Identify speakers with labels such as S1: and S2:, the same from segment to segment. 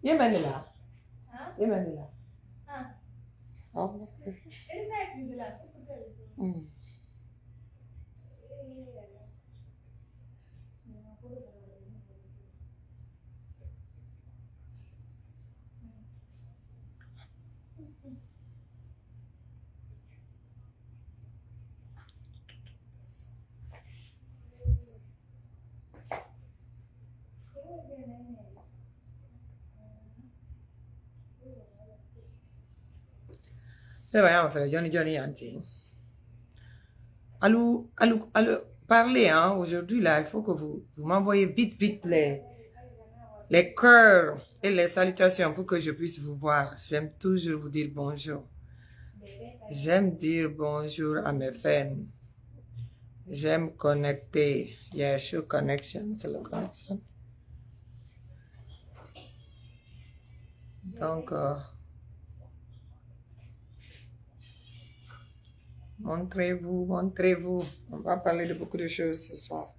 S1: Yemenila.
S2: Hein?
S1: Yemenila.
S2: Ah.
S1: Oh.
S2: Elle est accusée là.
S1: Johnny Auntie. Allô, parlez, hein, aujourd'hui, là, il faut que vous m'envoyez vite les cœurs et les salutations pour que je puisse vous voir. J'aime toujours vous dire bonjour. J'aime dire bonjour à mes fans. J'aime connecter. Yeah, show connection, c'est la connexion. Donc, montrez-vous, montrez-vous. On va parler de beaucoup de choses ce soir.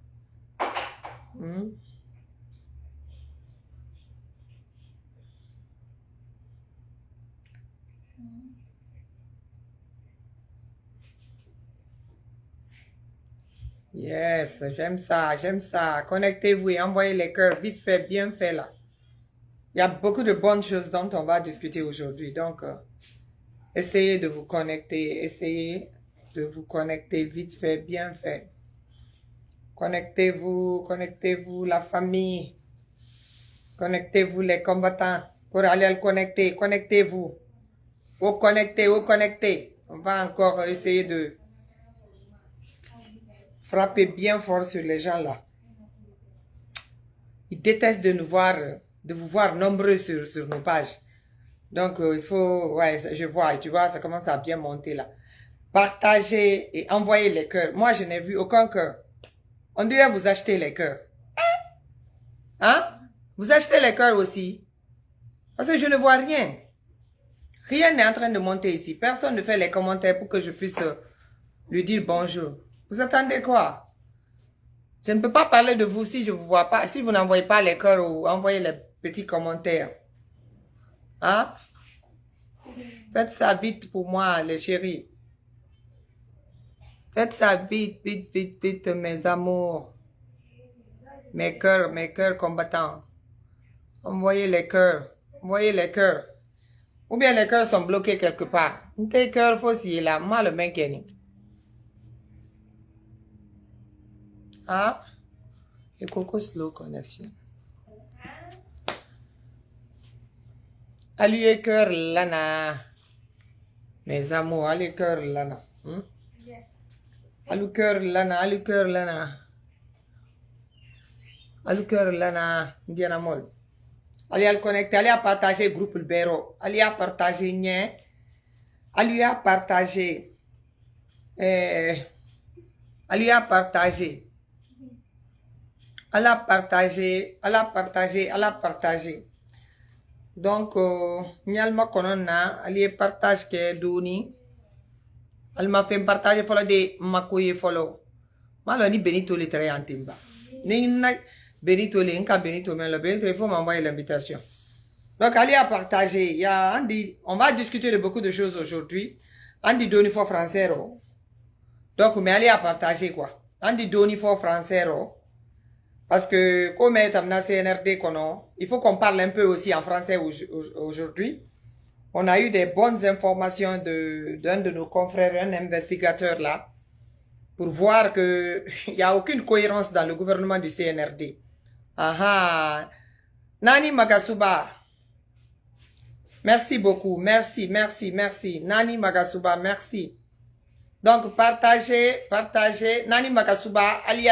S1: Yes, j'aime ça, j'aime ça. Connectez-vous et envoyez les cœurs vite fait, bien fait là. Il y a beaucoup de bonnes choses dont on va discuter aujourd'hui. Donc, essayez de vous connecter, essayez de vous connecter vite fait, bien fait. Connectez-vous, connectez-vous la famille. Connectez-vous les combattants pour aller le connecter. Connectez-vous. Au connecter, au connecter. On va encore essayer de frapper bien fort sur les gens là. Ils détestent de nous voir, de vous voir nombreux sur nos pages. Donc, il faut, ouais, je vois, tu vois, ça commence à bien monter là. Partagez et envoyez les cœurs. Moi, je n'ai vu aucun cœur. On dirait vous achetez les cœurs. Hein? Vous achetez les cœurs aussi? Parce que je ne vois rien. Rien n'est en train de monter ici. Personne ne fait les commentaires pour que je puisse lui dire bonjour. Vous attendez quoi? Je ne peux pas parler de vous si je ne vous vois pas. Si vous n'envoyez pas les cœurs ou envoyez les petits commentaires. Hein? Faites ça vite pour moi, les chéris. Faites ça vite, vite, vite, vite, mes amours. Mes cœurs combattants. Envoyez les cœurs. Envoyez les cœurs. Ou bien les cœurs sont bloqués quelque part. Tes cœurs, faut s'y là. Mal le mec est. Ah? Et Coco Slow Connection. Allez, cœur lana. Mes amours, allez, cœur lana. Allez, cœur lana, allez, cœur lana. Allez, cœur lana. Diana Mol. Allez à le connecter, allez à partager le groupe le Béro. Allez à partager Nien. Allez à partager. Allez à partager. Allez à partager. Allez à partager. Allez à partager. Donc, Nyalma Konona, allez partage que Doni. Elle m'a fait partager follow de Makoye follow. Malo ni Benito le très antimba. Ni Benito le nka Benito mais le Benito il faut m'envoyer l'invitation. Donc allez à partager. Il y a Andy, on va discuter de beaucoup de choses aujourd'hui. Andy Doni for français. Donc mais allez à partager quoi. Andy Doni for français. Parce que comme est amené CNRD il faut qu'on parle un peu aussi en français aujourd'hui. On a eu des bonnes informations d'un de nos confrères, un investigateur là, pour voir que il n'y a aucune cohérence dans le gouvernement du CNRD. Aha. Nani Magasuba. Merci beaucoup. Merci, merci, merci. Nani Magasuba, merci. Donc, partagez. Nani Magasuba, allez,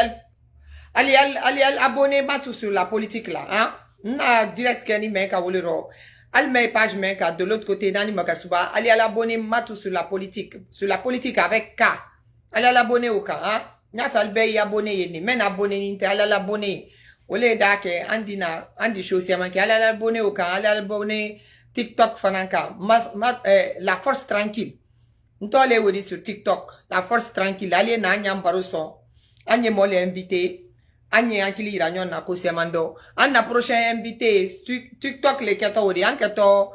S1: abonnez-moi tout sur la politique là, hein. Na direct Kenny Menka Wolero. Allez, mes pages Menka de l'autre côté, Nani Magasuba, allez à l'abonner tout sur la politique avec K. Allez à l'abonner au K, hein. N'a fait le abonné, men abonné ninte, allez à l'abonner. Olé dake, andi chose manke, allez à l'abonner au K, allez à l'abonner TikTok fananka, la force tranquille. Nous allons sur TikTok, la force tranquille, allez na nyam baroson, anye mole invité. Agne ankili iranyon na kosemando. Anna prochain invité, TikTok les katori, ankato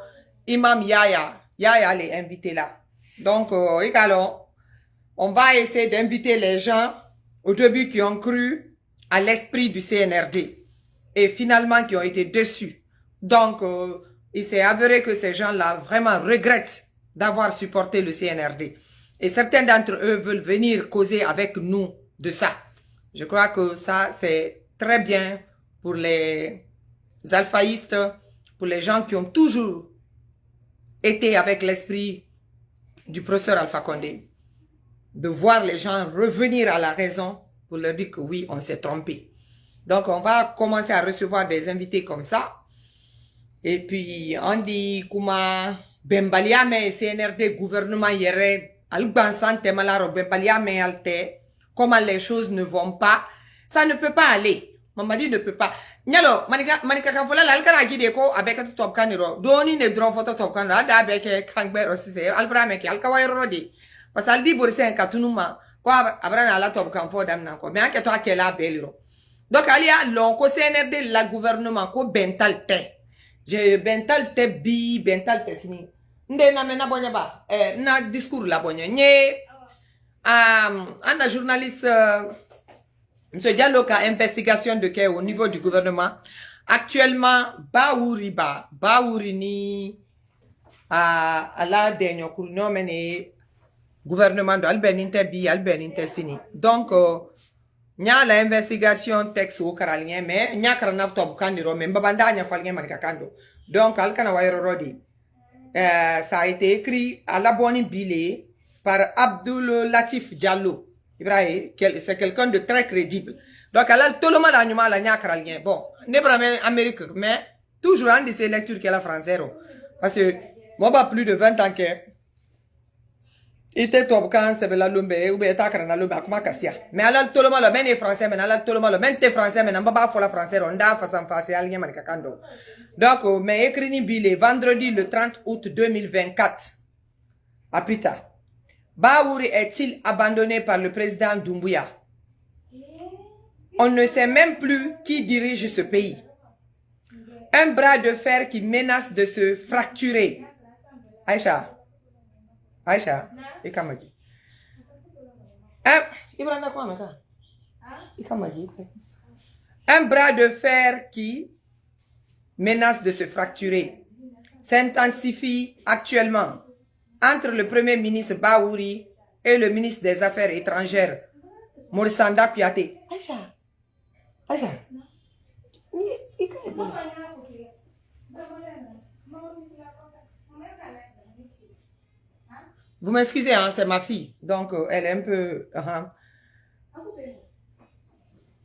S1: Imam Yaya. Yaya les invités là. Donc, on va essayer d'inviter les gens au début qui ont cru à l'esprit du CNRD et finalement qui ont été déçus. Donc, il s'est avéré que ces gens-là vraiment regrettent d'avoir supporté le CNRD. Et certains d'entre eux veulent venir causer avec nous de ça. Je crois que ça, c'est très bien pour les alphaïstes, pour les gens qui ont toujours été avec l'esprit du professeur Alpha Condé, de voir les gens revenir à la raison pour leur dire que oui, on s'est trompé. Donc, on va commencer à recevoir des invités comme ça. Et puis, on dit, Kuma, Bembaliame, CNRD, gouvernement, yere, Albansan, Temalaro, Bembaliame, Alte, comment les choses ne vont pas, ça ne peut pas aller. Mamadi ne peut pas. Nyalo, manika kafola la alkana gide ko abeka to top kaniro. Doni ne dron photo top kaniro. Ada abeke kangbe rosise. Albra meke alkawa rodi. Parce aldi borise en katunuma. Kwa abrana ala top kan fo dam na ko. Mais anke to akela beliro. Donc alia lon ko CNRD la gouvernement ko bental te. Je bental te bi bental te sini. Nde na mena bonya ba. Na discours la bonya. Nye anda journaliste Monsieur Diallo a investigation de cas au niveau du gouvernement. Actuellement, Baouri ni à la dernière courant mené gouvernement de Albeninte bi Albeninte sini. Donc nya la investigation texte au karalien mais nya karana top kandiro mais babanda nya falien manika kando. Donc alkana wayro rodi. Ça a été écrit à la bonne billet par Abdul Latif Diallo. Ibrahim, c'est quelqu'un de très crédible. Donc, elle a tout le monde à nous mal à bon, n'est pas Amérique, mais toujours en des lectures qu'elle a français. Parce que moi, pas plus de 20 ans que il était top quand c'est la lumbe ou bien takara na lumbe akuma kasia. Mais elle a tout le monde le même français, mais elle a tout le monde le même français, mais n'a pas pour la français, on a façon face à l'ien manikakando. Donc, mais écrit ni billet vendredi le 30 août 2024 à Pita. Baouri est-il abandonné par le président Doumbouya? On ne sait même plus qui dirige ce pays. Un bras de fer qui menace de se fracturer. Aïcha, Ikamagi. Un bras de fer qui menace de se fracturer s'intensifie actuellement entre le premier ministre Baouri et le ministre des Affaires étrangères, Morsanda Kouyaté. Aïcha. Vous m'excusez, hein, c'est ma fille. Donc, elle est un peu...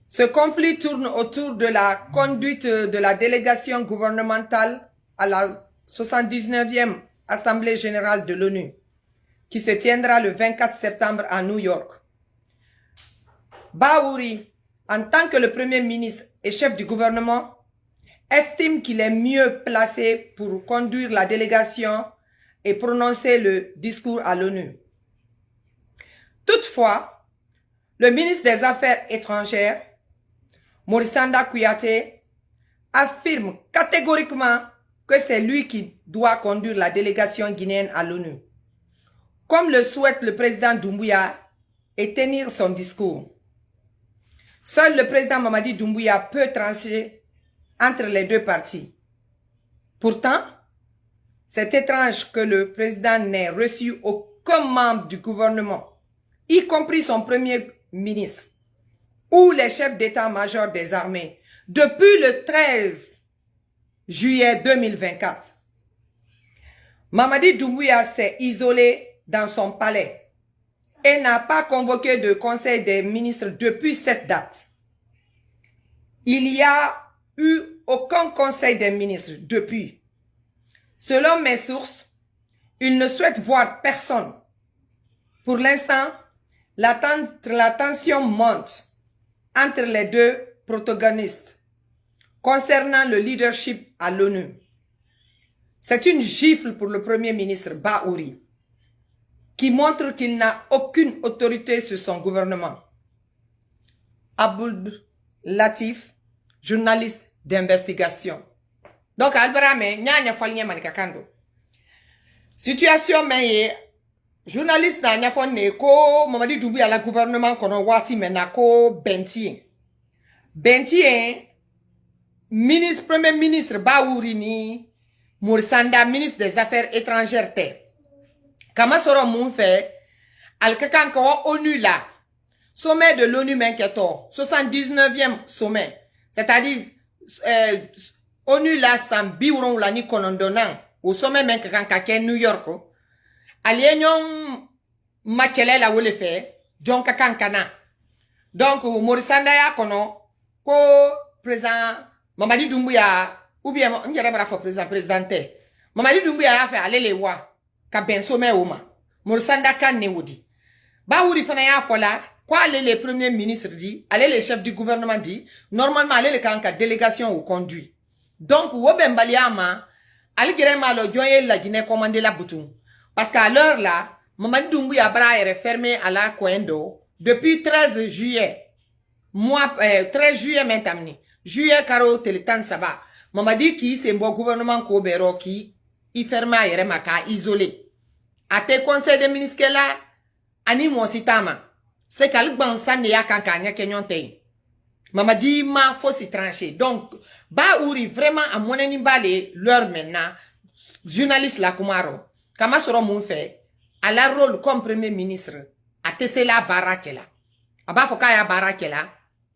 S1: Ce conflit tourne autour de la conduite de la délégation gouvernementale à la 79e Assemblée générale de l'ONU, qui se tiendra le 24 septembre à New York. Baouri, en tant que le Premier ministre et chef du gouvernement, estime qu'il est mieux placé pour conduire la délégation et prononcer le discours à l'ONU. Toutefois, le ministre des Affaires étrangères, Morsanda Kouyaté, affirme catégoriquement que c'est lui qui doit conduire la délégation guinéenne à l'ONU, comme le souhaite le président Doumbouya, et tenir son discours. Seul le président Mamadi Doumbouya peut trancher entre les deux parties. Pourtant, c'est étrange que le président n'ait reçu aucun membre du gouvernement, y compris son premier ministre, ou les chefs d'état-major des armées, depuis le 13 juillet 2024. Mamadi Doumbouya s'est isolé dans son palais et n'a pas convoqué de conseil des ministres depuis cette date. Il n'y a eu aucun conseil des ministres depuis. Selon mes sources, il ne souhaite voir personne. Pour l'instant, la tension monte entre les deux protagonistes concernant le leadership à l'ONU. C'est une gifle pour le Premier ministre Baouri, qui montre qu'il n'a aucune autorité sur son gouvernement. Latif, journaliste d'investigation. Donc, Albarame, nyanya falnye manikakando. Situation mais journaliste na nya fonne ko Mamadi Doumbouya la gouvernement kono wati mena ko Bentien ministre premier ministre Baouri ni Moursanda ministre des affaires étrangères te kama soro mun fait al kakan ko ONU là sommet de l'ONU menketo 79e sommet c'est-à-dire ONU là san biuron la ni konondonan au sommet menkekan ka ke New York alienyon makele la wole fe John Kakankana. Donc Morisanda ya kono ko président Mamadi Doumbouya ou bien ngere bara fo présidente Mamadi Doumbouya ya fe alele wa ka ben sommet oma Morisanda kan ne wodi ba wuri fana ya fola quoi les premiers ministres dit allez les chefs du gouvernement dit normalement allez les kanka délégation ou conduit donc wo ben baliama ali gere malo joye la Guinée commander la bouton. Parce qu'à l'heure là, Mamadi Doumbouya Bra est fermé à la Coendo depuis 13 juillet. 13 juillet maintenant. Juillet caro télétan ça va. Mamadi qui c'est bon gouvernement Kobero qui il ferme à Yeremaka isolé. À tes conseils de ministres là, ani mo sitama. C'est qu'al bansa ne ya kankanya kenyonte. Mamadi ma faut s'y trancher. Donc, ba ouri vraiment à mon animbalé l'heure maintenant. Journaliste la Kumaro. Kama soro moun fait à la rôle comme premier ministre à Tessela Barakela. Aba foka ya Barakela,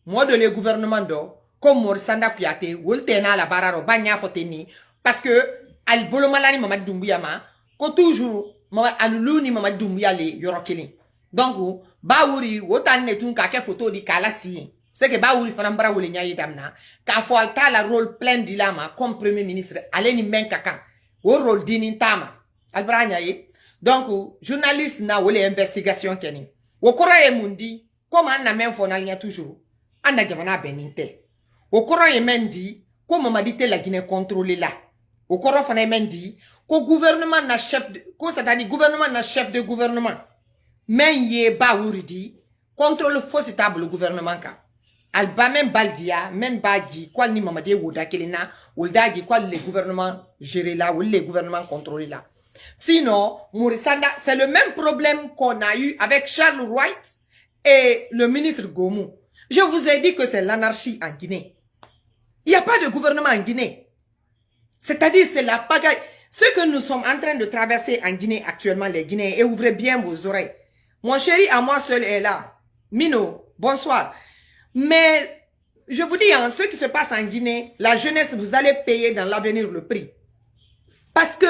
S1: moi de le gouvernement do comme Morisanda Kouyaté woltena la bararo banya foteni parce que al bolomalani Mamadi Doumbouya ma ko toujours mama aluluni Mamadi Doumbouya le yorokeli. Donc ba wuri wotan ne tun ka ke photo di kala si. C'est que ba wuri fanambra wole nyayi damna ka fo alta la rôle plein dilama comme premier ministre aleni men kaka o rôle dinin tama. Albranya ye. Donc, journaliste na wole investigation keni. Wokoro ye mundi, comme an na men fonal nya toujours. An na jamana beninte. Wokoro ye mendi, comme Mamadi te la Guinée contrôlée là. Wokoro fana ye mendi, ko gouvernement na chef de, ko c'est-à-dire gouvernement na chef de gouvernement. Men ye ba wuridi, contrôle faussitable le gouvernement ka. Alba men baldia, men bagi, quoi ni Mamadi woda kelina, woldagi quoi le gouvernement géré là, ou le gouvernement contrôlé là. Sinon, Morisanda, c'est le même problème qu'on a eu avec Charles Wright et le ministre Gomu. Je vous ai dit que c'est l'anarchie en Guinée. Il n'y a pas de gouvernement en Guinée. C'est-à-dire, c'est la pagaille. Ce que nous sommes en train de traverser en Guinée actuellement, les Guinéens, et ouvrez bien vos oreilles. Mon chéri à moi seul est là. Mino, bonsoir. Mais, je vous dis, hein, ce qui se passe en Guinée, la jeunesse, vous allez payer dans l'avenir le prix. Parce que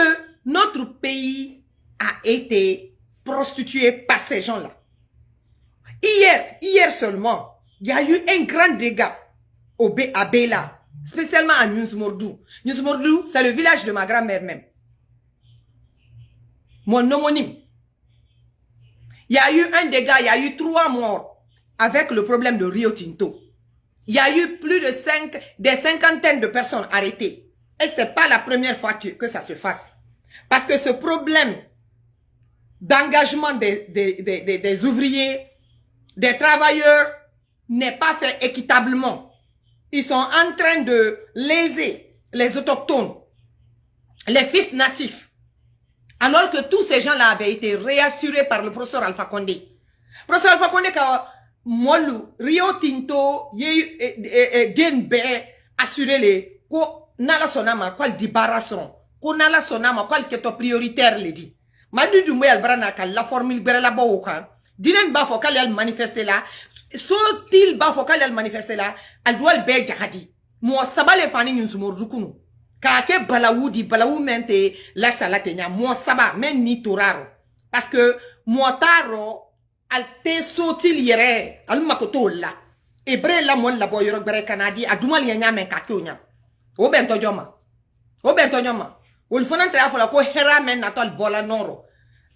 S1: notre pays a été prostitué par ces gens-là. Hier seulement, il y a eu un grand dégât à Bela, spécialement à Nusmordou. Nusmordou, c'est le village de ma grand-mère même. Mon homonyme. Il y a eu un dégât, il y a eu 3 morts avec le problème de Rio Tinto. Il y a eu plus de 50 de personnes arrêtées. Et ce n'est pas la première fois que ça se fasse. Parce que ce problème d'engagement des ouvriers, des travailleurs, n'est pas fait équitablement. Ils sont en train de léser les autochtones, les fils natifs. Alors que tous ces gens-là avaient été réassurés par le professeur Alpha Condé. Professeur Alpha Condé, Molu, Rio Tinto, Denbe, assuré les, ko nala sonama, kwal dibarasson, ko nala sonama, kwal keto prioritaire le di. Mamadi Doumbouya albrana ka la formule gbere la bo kan. Dinen ba fo kal manifester là, so-til ba fo kal manifester là, al doit be jahadi. Mo sabale fani nyusumo rukunu. Ka ke balawu di balawu mente la salate nya mo saba men ni toraro. Parce que mo taro al te sotil yere al makoto la. Ebre la mon la boyoro gbere kanadi adumal nya men ka kyonya. O bento joma. O bento joma. Ol fonan tra fola ko hera men natol bola noro.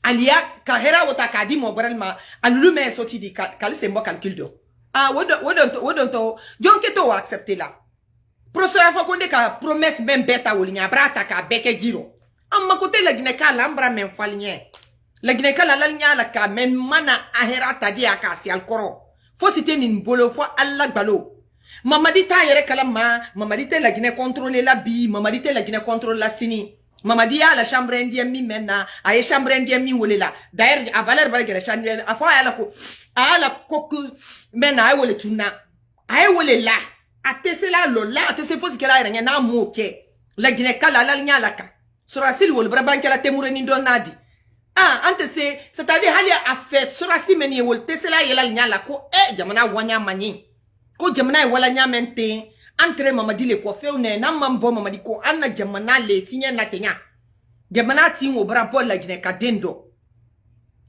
S1: Alia ka hera wota ka di mo brelma alume soti di kal sembo calcul do. Ah wodon jonke to accepter la. Professeur Alpha Condé ka promesse même beta wolinya brata ka beke giro. Amma côté la Guinée ka lambra men falinye. La Guinée ka la linya la ka men mana ahera tadi aka si alkoro. Faut citer nin bolo fo alla balo. Mamadi ta yere kalama, Mamadi te la Guinée contrôler la bi, Mamadi te la Guinée contrôle la sini. Mamadi a la chambre indienne mi maintenant, a la chambre indienne mi wole la. D'ailleurs, a valeur va la chambre indienne, a fois a la coque, maintenant a wole tuna, a wole la, a tessé la lola, a tessé fausse qu'elle a rien à moquer. La Guinée kala la ligne la ka. Sera sil wole braban qu'elle a témouré ni donadi. Ah, c'est-à-dire hali a fait, sera si meni wole tessé la yela ligne la ko, jamana wanya mani. Ko jamana wala nyamente entre Mamadi le coiffeur ne na mambo Mamadi ko anna jamana le tinya na tenya jamana tin wo brabo la Guinée kadendo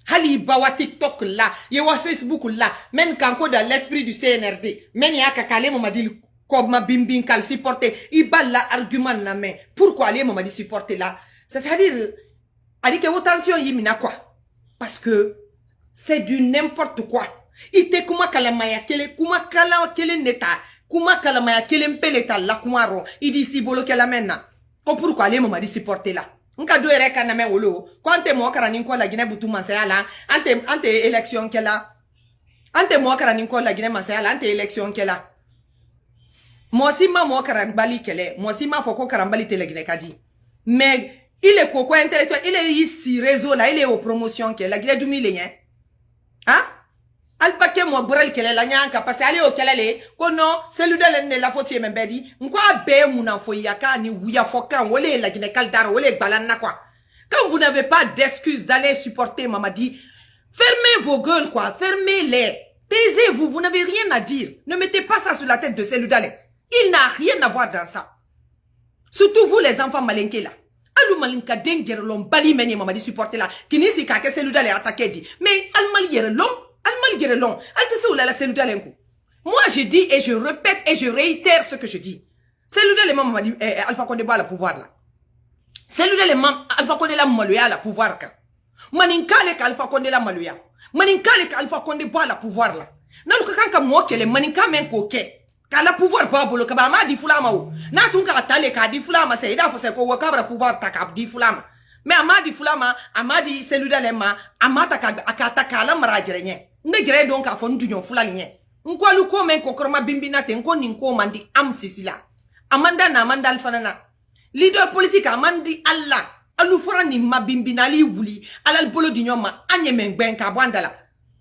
S1: hali bawa TikTok là ye wa Facebook là men kanko dans l'esprit du CNRD men ya kakale Mamadi ko ma bimbin kal supporter iballa argument na main pourquoi aller Mamadi supporter là c'est-à-dire ali que attention yimina quoi parce que c'est du n'importe quoi. Ite kuma kalamaya kele kuma kala kele neta kuma kalamaya kele mpeleta la kumaro idi si bolo kala menna ko pourquoi les Mamadi supporter là nka do ere kana me wolo ko ante mo karani ko la Guinée butu mansala ante élection kala ante mo karani ko la Guinée mansala ante élection kala mo sima mo karambali kele mo sima foko karambali te la Guinée kadi mais il est quoi intellectuel il est ici réseau là il est aux promotions que la Guinée du millénaire hein Alpake mo borel kele la nyanka parce aller au kelele ko non celui-là ne la faute même bedi nkwa be muna fo yaka ni wuya fokan wole la Guinée kaldar wole balanna quoi quand vous n'avez pas d'excuse d'aller supporter Mamadi fermez vos gueules quoi fermez-les taisez-vous vous n'avez rien à dire ne mettez pas ça sur la tête de celui-là il n'a rien à voir dans ça surtout vous les enfants malinqués là alou malinka denger lom bali meni Mamadi supporter là kinisi ka ke celui-là attaquer dit mais al malier lom moi je dis et je répète et je réitère ce que je dis. Celui-là les membres dit Alpha Condé boit le pouvoir là. Celui-là les membres Alpha Condé la maluya la pouvoir ka. Maninkale ka Alpha Condé la maluya. Maninkale ka Alpha Condé boit la pouvoir là. Nalu ka kan mo kele maninka men ko ke. Ka la pouvoir ba bolo ka ba ma di fulama o. Na tun ka tale ka di fulama c'est ida fo se ko ka ba pouvoir ta ka di fulama. Mais amadi fulama amadi celui-là les ma amata ka akata la marajrenye. Negre donc a fon dunyo fulali nye. Nkwa luko men kokorma bimbina te nko ninko mandi am sisila. Amanda na amanda alfanana. Leader politique amandi Allah. Alu fora ni ma bimbina li wuli. Alal bolo dunyo ma anye men ben ka bwandala.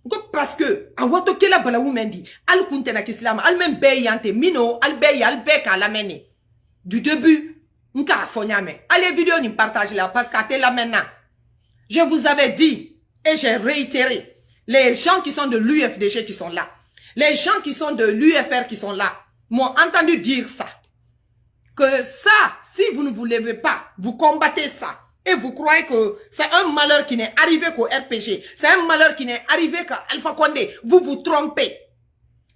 S1: Nko parce que awato kela bala wumendi. Al kunte na kislama. Al men be yante mino. Al be ya al be ka la mene. Du début. Nka fonyame. Allez vidéo ni partage là. Parce qu'à la maintenant. Je vous avais dit. Et j'ai réitéré. Les gens qui sont de l'UFDG qui sont là. Les gens qui sont de l'UFR qui sont là. M'ont entendu dire ça. Que ça, si vous ne vous levez pas, vous combattez ça. Et vous croyez que c'est un malheur qui n'est arrivé qu'au RPG. C'est un malheur qui n'est arrivé qu'à Alpha Condé. Vous vous trompez.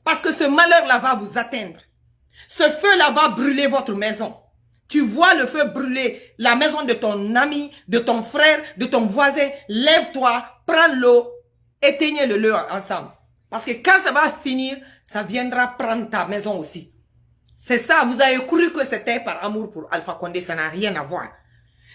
S1: Parce que ce malheur-là va vous atteindre. Ce feu-là va brûler votre maison. Tu vois le feu brûler la maison de ton ami, de ton frère, de ton voisin. Lève-toi, prends l'eau. Éteignez-le ensemble. Parce que quand ça va finir, ça viendra prendre ta maison aussi. C'est ça, vous avez cru que c'était par amour pour Alpha Condé, ça n'a rien à voir.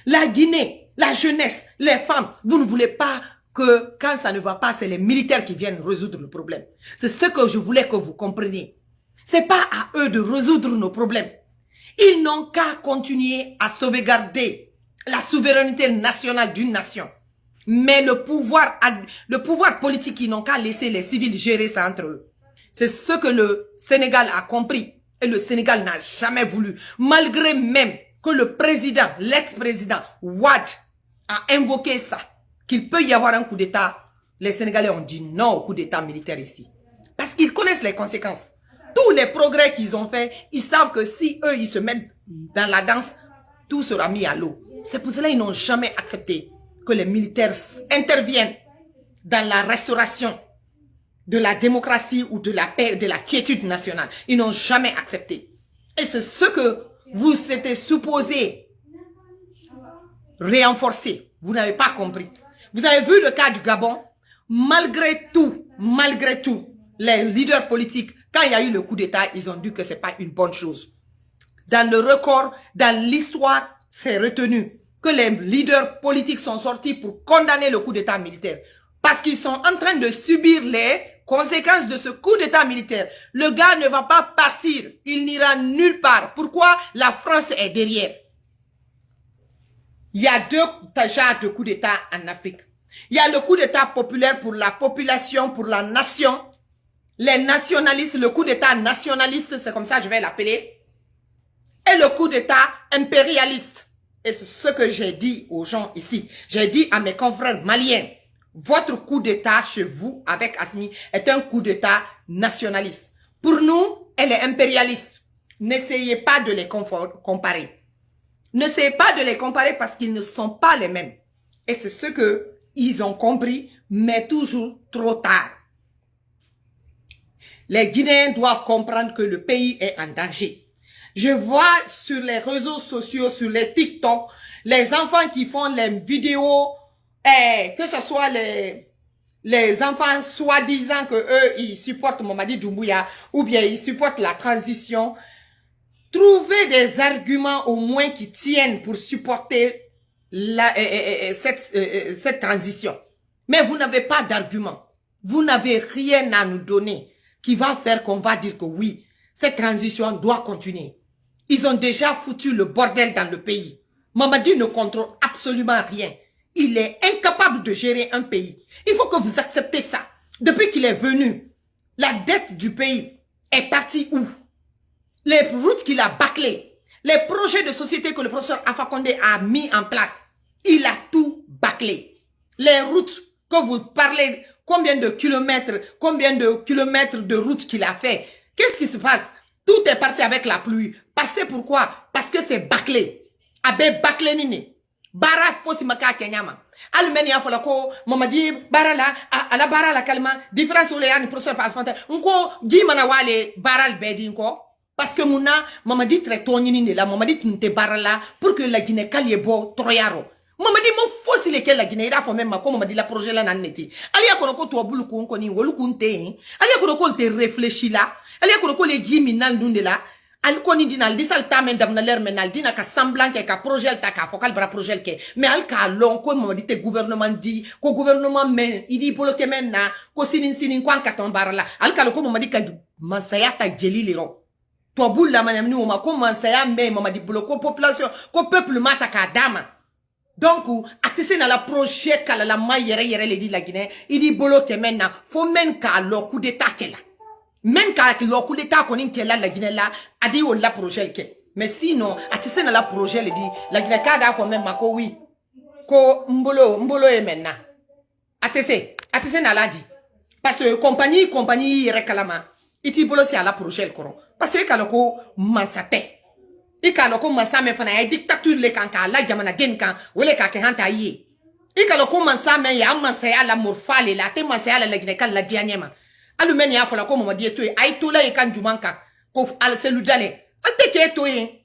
S1: La Guinée, la jeunesse, les femmes, vous ne voulez pas que quand ça ne va pas, c'est les militaires qui viennent résoudre le problème. C'est ce que je voulais que vous compreniez. C'est pas à eux de résoudre nos problèmes. Ils n'ont qu'à continuer à sauvegarder la souveraineté nationale d'une nation. Mais le pouvoir politique, ils n'ont qu'à laisser les civils gérer ça entre eux. C'est ce que le Sénégal a compris. Et le Sénégal n'a jamais voulu. Malgré même que le président, l'ex-président Wade a invoqué ça. Qu'il peut y avoir un coup d'État. Les Sénégalais ont dit non au coup d'État militaire ici. Parce qu'ils connaissent les conséquences. Tous les progrès qu'ils ont fait, ils savent que si eux, ils se mettent dans la danse, tout sera mis à l'eau. C'est pour cela qu'ils n'ont jamais accepté que les militaires interviennent dans la restauration de la démocratie ou de la paix, de la quiétude nationale. Ils n'ont jamais accepté. Et c'est ce que vous étiez supposé renforcer. Vous n'avez pas compris. Vous avez vu le cas du Gabon. Malgré tout, les leaders politiques, quand il y a eu le coup d'État, ils ont dit que c'est pas une bonne chose. Dans le record, dans l'histoire, c'est retenu que les leaders politiques sont sortis pour condamner le coup d'État militaire. Parce qu'ils sont en train de subir les conséquence de ce coup d'état militaire, le gars ne va pas partir. Il n'ira nulle part. Pourquoi? La France est derrière. Il y a deux genres de coups d'état en Afrique. Il y a le coup d'état populaire pour la population, pour la nation. Les nationalistes, le coup d'état nationaliste, c'est comme ça que je vais l'appeler. Et le coup d'état impérialiste. Et c'est ce que j'ai dit aux gens ici. J'ai dit à mes confrères maliens, votre coup d'état chez vous, avec Assimi, est un coup d'état nationaliste. Pour nous, elle est impérialiste. N'essayez pas de les comparer. N'essayez pas de les comparer parce qu'ils ne sont pas les mêmes. Et c'est ce que ils ont compris, mais toujours trop tard. Les Guinéens doivent comprendre que le pays est en danger. Je vois sur les réseaux sociaux, sur les TikTok, les enfants qui font les vidéos, que ce soit les enfants soi-disant que eux, ils supportent Mamadi Doumbouya, ou bien ils supportent la transition. Trouvez des arguments au moins qui tiennent pour supporter cette transition. Mais vous n'avez pas d'argument. Vous n'avez rien à nous donner qui va faire qu'on va dire que oui, cette transition doit continuer. Ils ont déjà foutu le bordel dans le pays. Mamadi ne contrôle absolument rien. Il est incapable de gérer un pays. Il faut que vous acceptez ça. Depuis qu'il est venu, la dette du pays est partie où? Les routes qu'il a bâclées, les projets de société que le professeur Alpha Condé a mis en place, il a tout bâclé. Les routes que vous parlez, combien de kilomètres de routes qu'il a fait. Qu'est-ce qui se passe? Tout est parti avec la pluie. Parce que pourquoi? Parce que c'est bâclé. Abe bâclé nini. Bara fosi maka kenyama. Alumeni ya fola ko Mamadi bara la ala bara la kalma différence ole yani professeur Alpha Condé. Nko gi mana wale bara bedi nko. Parce que mouna Mamadi traitons ni la Mamadi tunte bara la pour que la Guinée kaliebo troyaro. Mamadi mo fosi lesquels la Guinée ira fo même ma ko Mamadi la projet la naneti. Ali akono ko to bulu ko nko ni wolu kunte. Ali akono ko te réfléchi là. Ali akono ko le gi minal dunde la. Ali koni dinal disal tamen dam na ler menal dina ka semblant ke ka projet ta ka fokal bra projet ke. Mais al ka long ko Mamadi te gouvernement di ko gouvernement men idi bloqué men na ko sinin kwan katon bara la. Al ka ko Mamadi ka masaya ta geli lero. To bul la manam ni o ma ko masaya men Mamadi bloqué population ko peuple mata ka dama. Donc, atissé dans la projet kala la mayere le dit la Guinée, il dit bolo ke menna, faut men ka lo coup d'état ke la. Men ka lo coup d'état konin ke la Guinée la, a dit o la projet ke. Mais sinon, atissé dans la projet le dit, la Guinée ka da ko men mako oui. Ko mbolo e menna. Atissé dans la dit. Parce que compagnie rekalama, iti bolo si à la projet koron. Parce que kaloko mansate. Ika loko mansa me fana ya dictature le kanka la jamana den kan wole ka ke hanta yi ika loko mansa me ya mansa ya la morfale la te mansa ya la gine kan la dianyema alu men ya fola ko Mamadi eto ay to la e kan jumanka ko al seludale ante ke eto e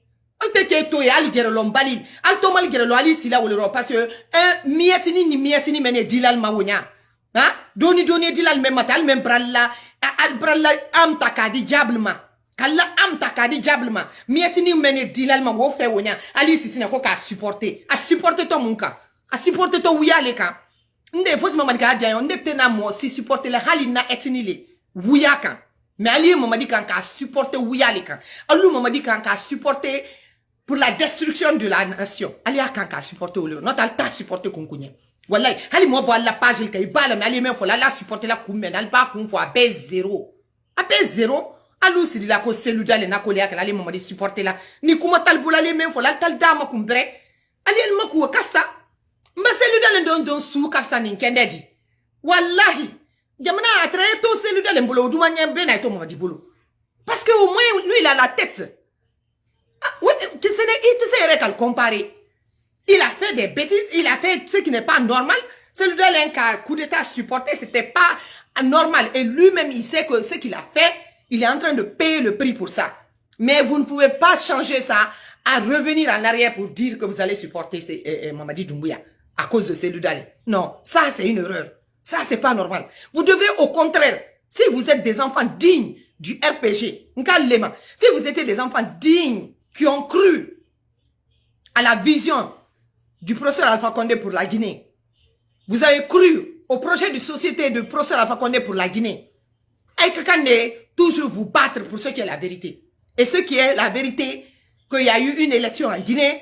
S1: ali gere lombali anto mal gere lo ali sila wole ro parce que mietini mene dilal mawonya ha doni dilal me matal même bralla al bralla am takadi diablement kala am takadi diablement mietini mene dilalma wo fe wonya ali sisina ko ka supporter to munka a supporter to wuyale ka nde fosi Mamadi ka dia nde tena mo si supporter la hali na etinile wuyaka mais ali Mamadi kan ka supporter wuyale ka alu Mamadi kan ka supporter pour la destruction de la nation ali kan ka supporter ole not al ta supporter kunkunye wallahi hali mo bo la page ka ibala mais ali men fo la supporter la kummen al ba kun fo a zéro alu sidi la ko seludale na ko le akala ali Mamadi supporter la ni kuma talbula le men fo la tal dama kumbre ali el maku kassa mba seludale don su kassa ni kendedi wallahi jamana atre to seludale mbolo duma nyembe na to Mamadi bolo parce que au moins lui il a la tête tu sais qu'à le comparer il a fait des bêtises il a fait ce qui n'est pas normal seludale un cas coup d'état supporté c'était pas normal et lui-même il sait que ce qu'il a fait il est en train de payer le prix pour ça. Mais vous ne pouvez pas changer ça à revenir en arrière pour dire que vous allez supporter Mamadi Doumbouya à cause de Seludale. Non, ça c'est une erreur. Ça c'est pas normal. Vous devez au contraire, si vous êtes des enfants dignes du RPG, si vous étiez des enfants dignes qui ont cru à la vision du professeur Alpha Condé pour la Guinée, vous avez cru au projet de société du professeur Alpha Condé pour la Guinée,
S3: toujours vous battre pour ce qui est la vérité. Et ce qui est la vérité, qu'il y a eu une élection en Guinée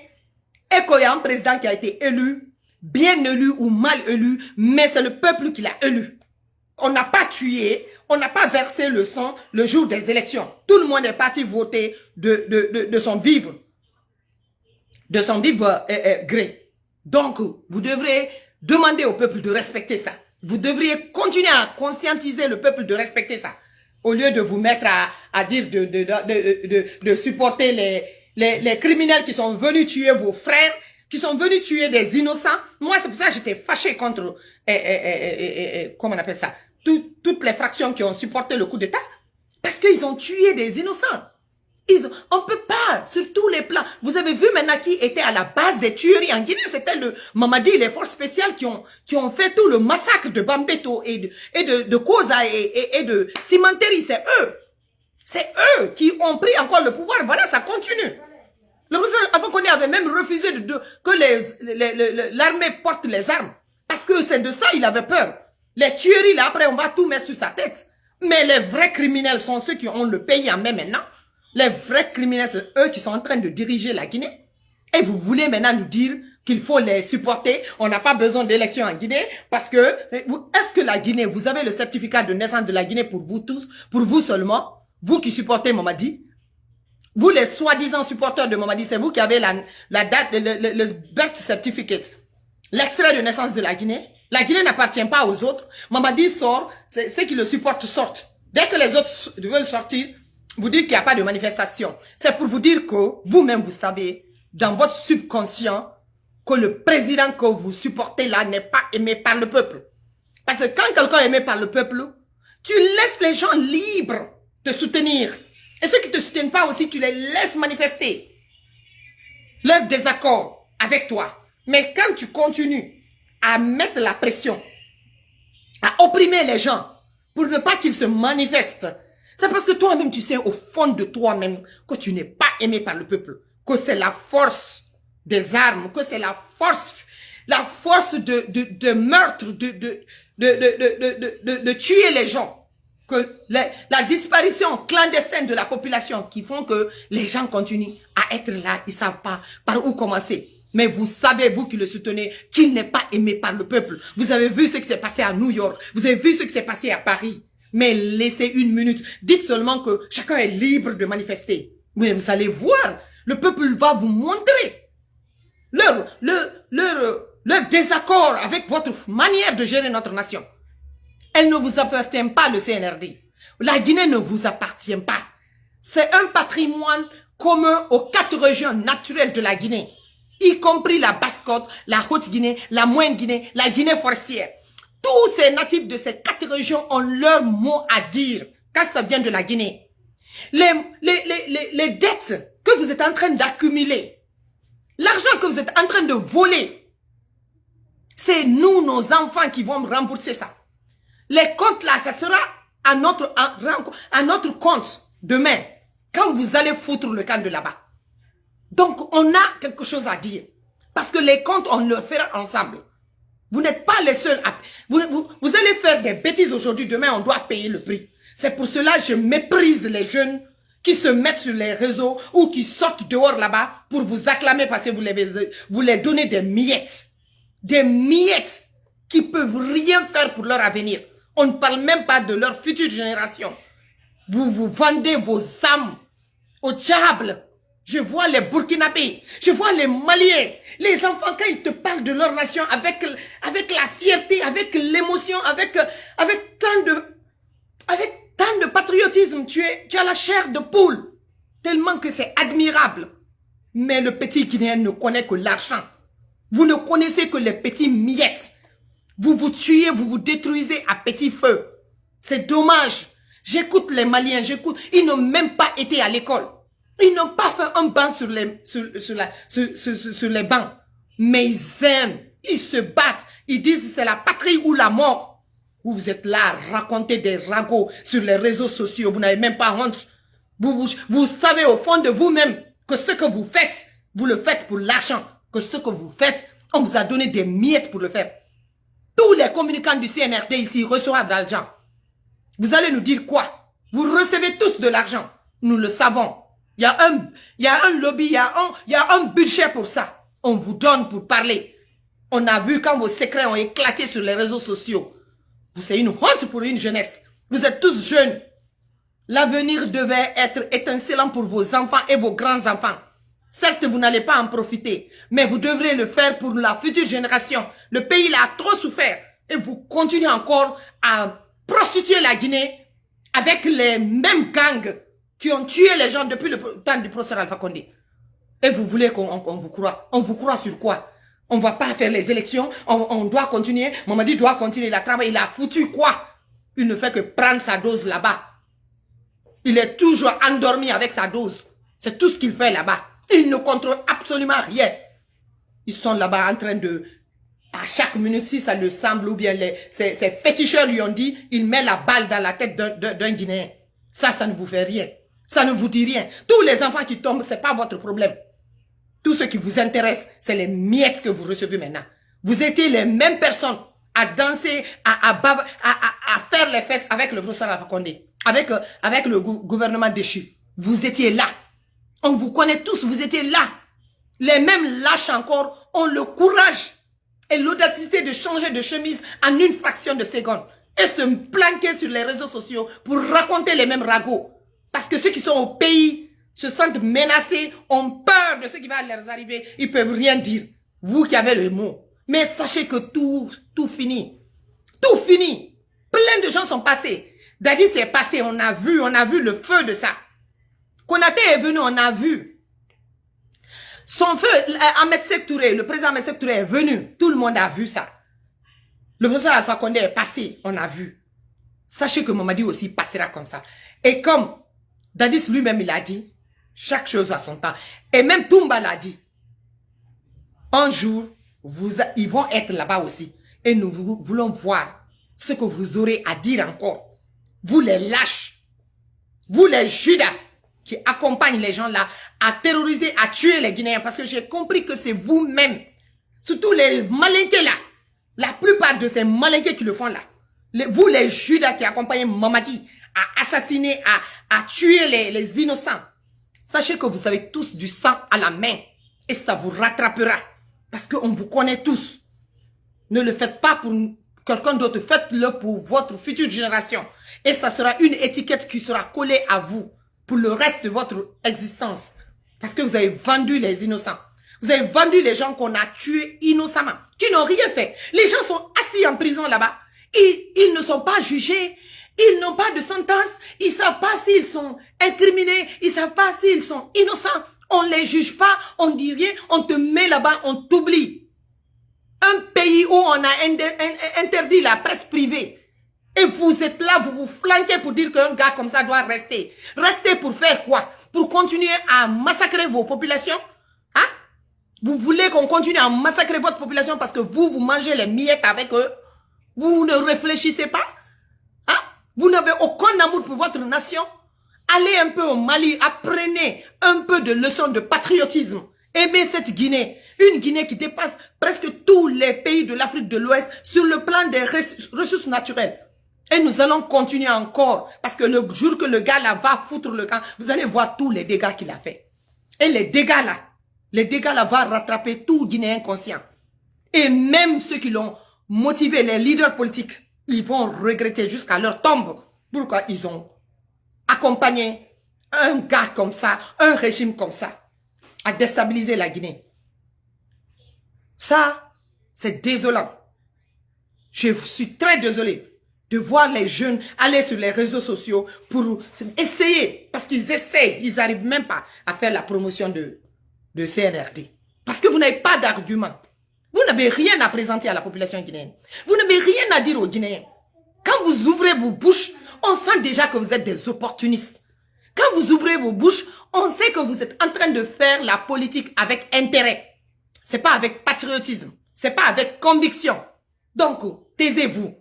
S3: et qu'il y a un président qui a été élu, bien élu ou mal élu, mais c'est le peuple qui l'a élu. On n'a pas tué, on n'a pas versé le sang le jour des élections. Tout le monde est parti voter de son vivre. De son vivre gré. Donc, vous devrez demander au peuple de respecter ça. Vous devriez continuer à conscientiser le peuple de respecter ça. Au lieu de vous mettre à dire de supporter les criminels qui sont venus tuer vos frères, qui sont venus tuer des innocents. Moi, c'est pour ça que j'étais fâchée contre, comment on appelle ça, toutes les fractions qui ont supporté le coup d'État. Parce qu'ils ont tué des innocents. On peut pas, sur tous les plans. Vous avez vu maintenant qui était à la base des tueries en Guinée, c'était le Mamadi, les forces spéciales qui ont fait tout le massacre de Bambeto et de Koza et de Cimenteri. C'est eux. C'est eux qui ont pris encore le pouvoir. Voilà, ça continue. Le président Alpha-Condé avait même refusé que l'armée porte les armes. Parce que c'est de ça il avait peur. Les tueries, là, après, on va tout mettre sur sa tête. Mais les vrais criminels sont ceux qui ont le pays en main maintenant. Les vrais criminels, c'est eux qui sont en train de diriger la Guinée. Et vous voulez maintenant nous dire qu'il faut les supporter. On n'a pas besoin d'élections en Guinée parce que, est-ce que la Guinée, vous avez le certificat de naissance de la Guinée pour vous tous, pour vous seulement, vous qui supportez Mamadi? Vous les soi-disant supporters de Mamadi, c'est vous qui avez la date, le birth certificate, l'extrait de naissance de la Guinée. La Guinée n'appartient pas aux autres. Mamadi sort, ceux qui le supportent sortent. Dès que les autres veulent sortir, vous dites qu'il n'y a pas de manifestation. C'est pour vous dire que vous-même, vous savez, dans votre subconscient, que le président que vous supportez là n'est pas aimé par le peuple. Parce que quand quelqu'un est aimé par le peuple, tu laisses les gens libres te soutenir. Et ceux qui ne te soutiennent pas aussi, tu les laisses manifester leur désaccord avec toi. Mais quand tu continues à mettre la pression, à opprimer les gens pour ne pas qu'ils se manifestent, c'est parce que toi-même, tu sais au fond de toi-même que tu n'es pas aimé par le peuple, que c'est la force des armes, que c'est la force de meurtre, de tuer les gens, que la disparition clandestine de la population qui font que les gens continuent à être là, ils savent pas par où commencer. Mais vous savez, vous qui le soutenez, qu'il n'est pas aimé par le peuple. Vous avez vu ce qui s'est passé à New York, vous avez vu ce qui s'est passé à Paris. Mais laissez une minute. Dites seulement que chacun est libre de manifester. Mais vous allez voir, le peuple va vous montrer leur désaccord avec votre manière de gérer notre nation. Elle ne vous appartient pas, le CNRD. La Guinée ne vous appartient pas. C'est un patrimoine commun aux 4 régions naturelles de la Guinée, y compris la Basse-Côte, la Haute-Guinée, la Moyenne-Guinée, la Guinée forestière. Tous ces natifs de ces 4 régions ont leur mot à dire quand ça vient de la Guinée. Les dettes que vous êtes en train d'accumuler, l'argent que vous êtes en train de voler, c'est nous, nos enfants, qui vont rembourser ça. Les comptes là, ça sera à notre compte demain, quand vous allez foutre le camp de là-bas. Donc, on a quelque chose à dire. Parce que les comptes, on le fera ensemble. Vous n'êtes pas les seuls à... Vous allez faire des bêtises aujourd'hui, demain on doit payer le prix. C'est pour cela que je méprise les jeunes qui se mettent sur les réseaux ou qui sortent dehors là-bas pour vous acclamer parce que vous les donnez des miettes. Des miettes qui peuvent rien faire pour leur avenir. On ne parle même pas de leur future génération. Vous vous vendez vos âmes au diable. Je vois les Burkinabés, je vois les Maliens, les enfants quand ils te parlent de leur nation avec la fierté, avec l'émotion, avec tant de patriotisme. Tu as la chair de poule, tellement que c'est admirable. Mais le petit Guinéen ne connaît que l'argent. Vous ne connaissez que les petits miettes. Vous vous tuez, vous vous détruisez à petit feu. C'est dommage. J'écoute les Maliens, ils n'ont même pas été à l'école. Ils n'ont pas fait un banc sur les bancs. Mais ils aiment, ils se battent. Ils disent c'est la patrie ou la mort. Vous êtes là à raconter des ragots sur les réseaux sociaux. Vous n'avez même pas honte. Vous savez au fond de vous-même que ce que vous faites, vous le faites pour l'argent. Que ce que vous faites, on vous a donné des miettes pour le faire. Tous les communicants du CNRD ici reçoivent de l'argent. Vous allez nous dire quoi? Vous recevez tous de l'argent. Nous le savons. Il y a un lobby, il y a un budget pour ça. On vous donne pour parler. On a vu quand vos secrets ont éclaté sur les réseaux sociaux. C'est une honte pour une jeunesse. Vous êtes tous jeunes. L'avenir devait être étincelant pour vos enfants et vos grands-enfants. Certes, vous n'allez pas en profiter, mais vous devrez le faire pour la future génération. Le pays là a trop souffert et vous continuez encore à prostituer la Guinée avec les mêmes gangs qui ont tué les gens depuis le temps du professeur Alpha Condé. Et vous voulez qu'on vous croie? On vous croit sur quoi? On va pas faire les élections, on doit continuer. Mamadi doit continuer la travail. Il a foutu quoi? Il ne fait que prendre sa dose là-bas. Il est toujours endormi avec sa dose. C'est tout ce qu'il fait là-bas. Il ne contrôle absolument rien. Ils sont là-bas en train de... À chaque minute, si ça le semble, ou bien ces féticheurs lui ont dit, il met la balle dans la tête d'un Guinéen. Ça ne vous fait rien. Ça ne vous dit rien. Tous les enfants qui tombent, c'est pas votre problème. Tout ce qui vous intéresse, c'est les miettes que vous recevez maintenant. Vous étiez les mêmes personnes à danser, à faire les fêtes avec le professeur Alpha Condé, avec le gouvernement déchu. Vous étiez là. On vous connaît tous, vous étiez là. Les mêmes lâches encore ont le courage et l'audacité de changer de chemise en une fraction de seconde et se planquer sur les réseaux sociaux pour raconter les mêmes ragots. Parce que ceux qui sont au pays se sentent menacés, ont peur de ce qui va leur arriver, ils peuvent rien dire. Vous qui avez le mot. Mais sachez que tout finit. Tout finit. Plein de gens sont passés. Dadi s'est passé, on a vu le feu de ça. Konaté est venu, on a vu. Son feu, Ahmed Sékou Touré, le président Ahmed Sékou Touré est venu. Tout le monde a vu ça. Le professeur Alpha Condé est passé, on a vu. Sachez que Mamadi aussi passera comme ça. Et comme Dadis lui-même, il a dit, chaque chose a son temps. Et même Toumba l'a dit. Un jour, ils vont être là-bas aussi. Et nous voulons voir ce que vous aurez à dire encore. Vous les lâches. Vous les Judas qui accompagnent les gens là à terroriser, à tuer les Guinéens. Parce que j'ai compris que c'est vous-même. Surtout les malinqués là. La plupart de ces malinqués qui le font là. Vous les Judas qui accompagnent Mamadi à assassiner, à tuer les innocents. Sachez que vous avez tous du sang à la main. Et ça vous rattrapera. Parce qu'on vous connaît tous. Ne le faites pas pour quelqu'un d'autre. Faites-le pour votre future génération. Et ça sera une étiquette qui sera collée à vous. Pour le reste de votre existence. Parce que vous avez vendu les innocents. Vous avez vendu les gens qu'on a tués innocemment. Qui n'ont rien fait. Les gens sont assis en prison là-bas. Ils ne sont pas jugés. Ils n'ont pas de sentence. Ils ne savent pas s'ils sont incriminés. Ils ne savent pas s'ils sont innocents. On ne les juge pas. On ne dit rien. On te met là-bas. On t'oublie. Un pays où on a interdit la presse privée. Et vous êtes là, vous vous flanquez pour dire qu'un gars comme ça doit rester. Rester pour faire quoi? Pour continuer à massacrer vos populations? Hein? Vous voulez qu'on continue à massacrer votre population parce que vous mangez les miettes avec eux? Vous ne réfléchissez pas? Hein? Vous n'avez aucun amour pour votre nation? Allez un peu au Mali, apprenez un peu de leçons de patriotisme. Aimez cette Guinée. Une Guinée qui dépasse presque tous les pays de l'Afrique de l'Ouest sur le plan des ressources naturelles. Et nous allons continuer encore. Parce que le jour que le gars là va foutre le camp, vous allez voir tous les dégâts qu'il a fait. Et les dégâts là vont rattraper tout Guinéen conscient. Et même ceux qui l'ont motivé, les leaders politiques, ils vont regretter jusqu'à leur tombe. Pourquoi ils ont accompagné un gars comme ça, un régime comme ça, à déstabiliser la Guinée. Ça, c'est désolant. Je suis très désolé de voir les jeunes aller sur les réseaux sociaux pour essayer, parce qu'ils essayent, ils n'arrivent même pas à faire la promotion de CNRD. Parce que vous n'avez pas d'argument. Vous n'avez rien à présenter à la population guinéenne. Vous n'avez rien à dire aux Guinéens. Quand vous ouvrez vos bouches, on sent déjà que vous êtes des opportunistes. Quand vous ouvrez vos bouches, on sait que vous êtes en train de faire la politique avec intérêt. C'est pas avec patriotisme. C'est pas avec conviction. Donc, taisez-vous.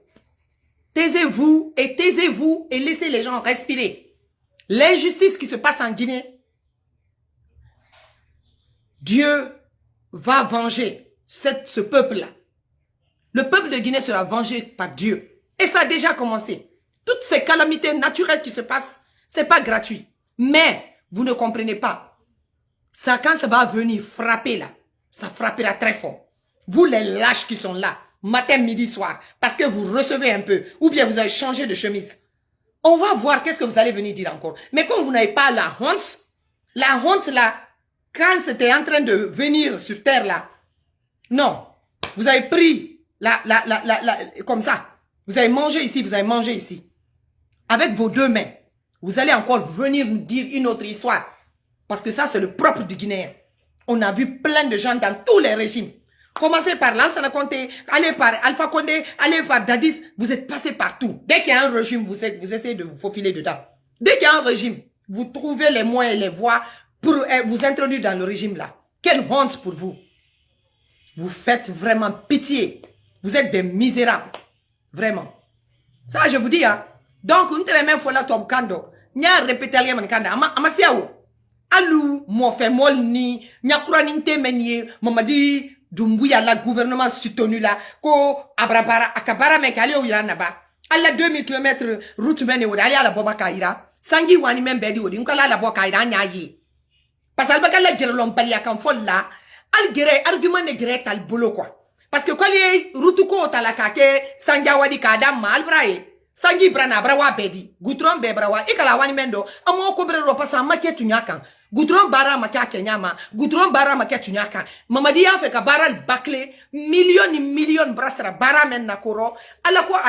S3: Taisez-vous et laissez les gens respirer. L'injustice qui se passe en Guinée, Dieu va venger ce peuple-là. Le peuple de Guinée sera vengé par Dieu. Et ça a déjà commencé. Toutes ces calamités naturelles qui se passent, c'est pas gratuit. Mais, vous ne comprenez pas. Ça, quand ça va venir frapper là, ça frappera très fort. Vous les lâches qui sont là, matin, midi, soir, parce que vous recevez un peu, ou bien vous avez changé de chemise. On va voir qu'est-ce que vous allez venir dire encore. Mais comme vous n'avez pas la honte là, quand c'était en train de venir sur terre là, non, vous avez pris comme ça. Vous avez mangé ici, vous avez mangé ici. Avec vos deux mains, vous allez encore venir nous dire une autre histoire. Parce que ça, c'est le propre du Guinéen. On a vu plein de gens dans tous les régimes. Commencez par Lansana Conté, allez par Alpha Condé, allez par Dadis. Vous êtes passé partout. Dès qu'il y a un régime, vous essayez de vous faufiler dedans. Dès qu'il y a un régime, vous trouvez les moyens et les voies pour vous introduire dans le régime là. Quelle honte pour vous. Vous faites vraiment pitié. Vous êtes des misérables. Vraiment. Ça, je vous dis, hein. Donc, une telle même fois là, Tom Kando, nya répété à l'yémen Kanda, ama siawo. Alou, mo fait mol ni, nya kouraninte menye, mamadi, Doumbouya, la gouvernement soutenu là, ko abrabara, akabara mekale ou yanaba. Alla 2000 km route mene ou d'aller à la boba kaira. Sangi wani men bedi ou dinkala la boba kaira nyayi. Parce que baka la gerlom pali akan fol là, al gere, argument ne gere tal bolo quoi. Parce que quand les route ko talakake, sanga wadi kadam mal brae. Sangi brana brawa bedi, goutron be brawa, ikala wani mendo, amo ko bre ropa sa make tunyakan. Goudron bara makia kenyama, goudron bara makia tunyaka. Mamadi ya feka bara bakle, million brasra bara men nakoro. Ala kwa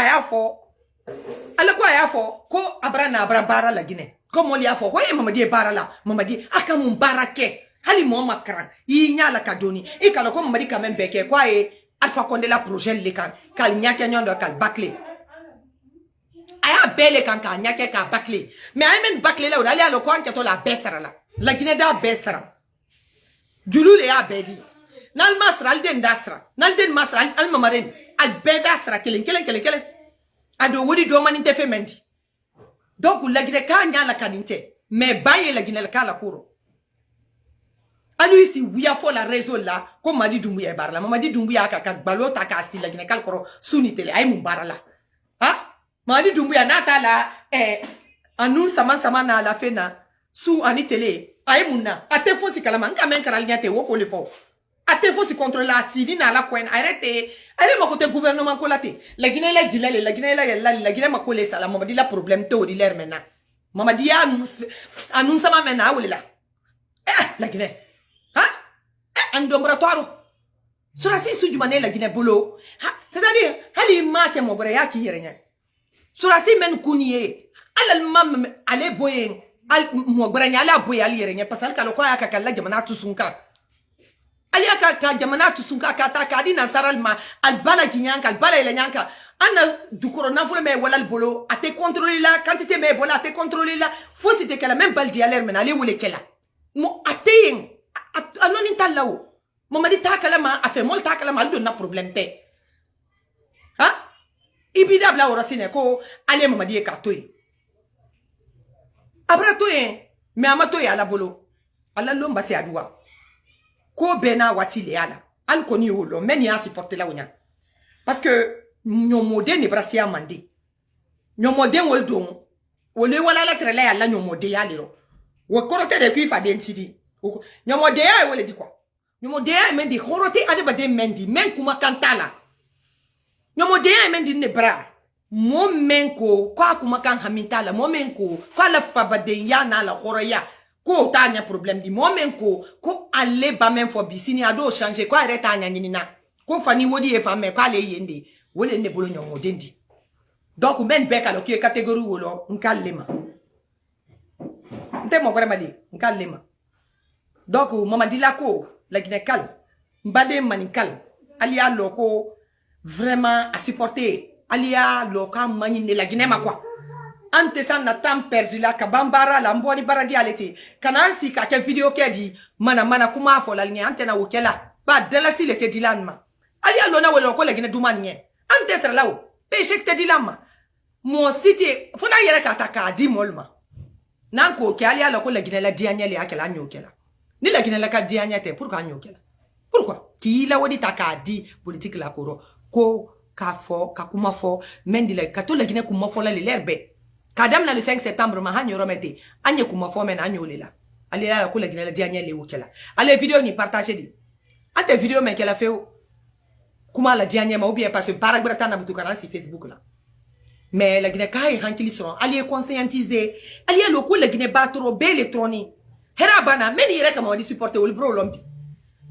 S3: ayafo, ko abrana abra bara la Guinée. Comme on y a fo, voyez mamadi bara la, mamadi akamum bara ke. Hali mo makran, yi nya la kadoni. Ikala ko mamadi quand même beke kwa Alpha Condé la projet le kan, kal nyaka nyondo kal bakle. Aya bele kan ka nyake ka bakle. Mais amen bakle la ou dali alo kwa nkato la besara la. La Guinée da besra. Djulu le a bedi. Nal masra al den dasra. Nal den masra al mamaren. Al bedasra kelen. Ado wodi do maninte fe mendi. Donc la Guinée ka nya la kaninte. Mais baye la Guinée la ka la kuro. Alu ici wiya fo la réseau là. Comme Madi Doumbouya barla. Madi Doumbouya ka balota ka si la Guinée kal koro suni tele ay mum barla. Ha? Madi Doumbouya nata la anu sama na la fena. Sous ani télé, aïe mouna, a te fossi kalaman, kamen karalignate woko le fo. A te fossi contre la Syrie na la coin, arrêtez, allez ma côté gouvernement colate. La Guinée la Guinée la Guinée ma collé ça, la maman dit la problème to di l'air maintenant. Maman dit annonce ma maintenant, ou là. La Guinée. Hein? Andombratoire. Sur la six du mané la Guinée boulot. C'est-à-dire, allez ma ke mo breya ki yerenya. Sur la six men kounié. Allez mam, allez boyen. Al mo branya ala boy ali yerenya pasal kala ko aka kala jamana tusunka ali aka jamana tusunka kata kadi na saral ma al bala kinyanka al bala ile nyanka ana du corona fule me wala al bolo ate contrôler la quantité me bola ate contrôler la faut c'était kala même bal di aler men ali wule kala mo ateyin anoni talawo mo madi takala ma afe mol takala ma do na problème te ha ibida bla orasine ko ale mo madi e kartoy Après tout, mais amato ya la bolo. Ala lomba se adwa. Ko bena watile ala. Al koni olo, men ya supporter la wonya. Parce que nyomode ne brasia mandi. Nyomode wol don. Wole wala la trela ya la nyomode ya lero. Wo korote de kui fa dentidi. Nyomode ya wole di kwa. Nyomode ya mendi horote ade bade mendi men kuma kantala. Nyomode ya mendi ne bra. Momenko kwa kumakan hamintala momenko kwa la fabade ya na la horoya ko tanya problem di momenko ko alle ba men fo bisini ado changer kwa reta anya nyina ko fani wodi e femme kwa le yende wole ne bolo nyon dendi donc men beka lo ki catégorie wolo nkallema nte mo vraiment li nkallema donc mama dila ko la ginekal mbade manikal ali a loko vraiment à supporter Alia loka manine la Guinée ma quoi. Ante san na temps perdu la kabambara la mboni baradi aleti. Kanansi ka ke vidéo ke di mana kuma fo la ligne ante na wokela. Ba delasi le te dilanma. Alia lona welo ko la Guinée dumanye. Ante sera lawo. Pe shek te dilanma. Mon cité fona yere ka taka di molma. Nanko ke alia lo ko la Guinée la dianya le akela nyokela. Ni la Guinée la ka dianya te pourquoi nyokela? Pourquoi? Ki la wodi taka di politique la koro ko ka fo ka kuma fo mendile ka to la Guinée kuma fo la l'herbe Kadam na le 5 septembre ma hanyo romete. Anye kuma fome na anyo lela. Ale la ko la Guinée la dianye le wokela. Ale vidéo ni partager di. Ate vidéo men qu'elle a fait kuma la dianye ma ou bien parce que paragraphe na butu kana si Facebook là. Mais la Guinée kai hankili soron. Ali conscientiser. Ali lo ko la Guinée batro be électronique. Hera bana meni yere kama wadi supporter wol bro lombi.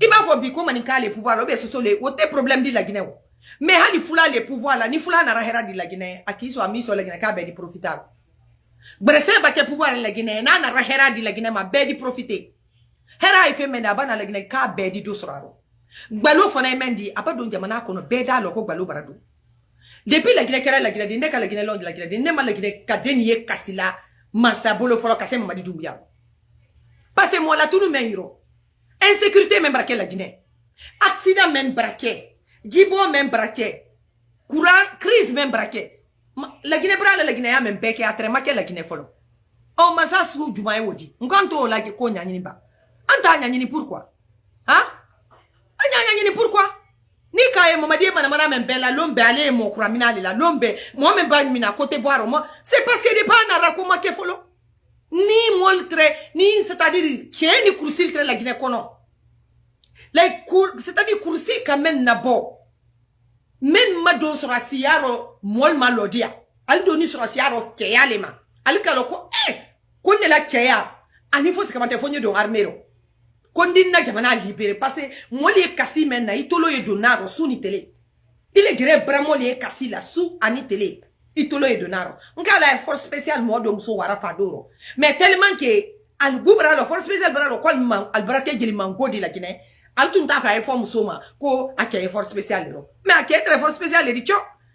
S3: Ima fo bi ko manika le pouvoir obe so le wote problème di la Guinée. Mais hani fula le pouvoir là ni fula na rahera di la Guinée akiso amiso la Guinée ka be di profiter. Brese ba ke pouvoir la Guinée na na rahera di la Guinée ma be di profiter. Hera ife mena bana la Guinée ka be di do soraro. Gbalo fona mendi apa don jamana kono be da lo ko gbalo barado. Depuis la Guinée kera la Guinée de ka la Guinée londe la Guinée de ne ma la Guinée ka denier kasila masa bolo folo kase Mamadi Doumbouya. Parce que moi la tout men yiro. Insécurité même braqué la Guinée. Accident même braqué. Gibo même braqué. Courant, crise même braqué. La Guinée brale la Guinée a même beke a tremake la Guinée folo. On m'a sou du maï odi. Nganto la ko nyanyini ba. Anta nyanyini pourquoi? Hein? Nyanyini pourquoi? Ni kaye Mamadi mana même bella lombe ale mo criminal la lombe moi même ba mina côté boire moi c'est parce que des pas na rakoma ke folo. Ni moltre ni c'est-à-dire qui ni coursil la Guinée kono. C'est-à-dire coursi quand même nabo. Men mado sura siaro mol malodia. Al doni sura siaro keya lema. Al kaloko konne la keya. Ani fo se kamante fonyo don armero. Kondi na jamana libéré parce que moli kasi men na itolo ye donaro su ni télé. Il est gré bramo li kasi la su ani télé. Itolo ye donaro. Nka la force spéciale modo mso wara fadoro. Mais tellement que al gubra la force spéciale bra ko al brake geli mangodi la Guinée. Al tun ta fa forme soma ko akeye force spéciale lo. Mais akeye très force spéciale di cho.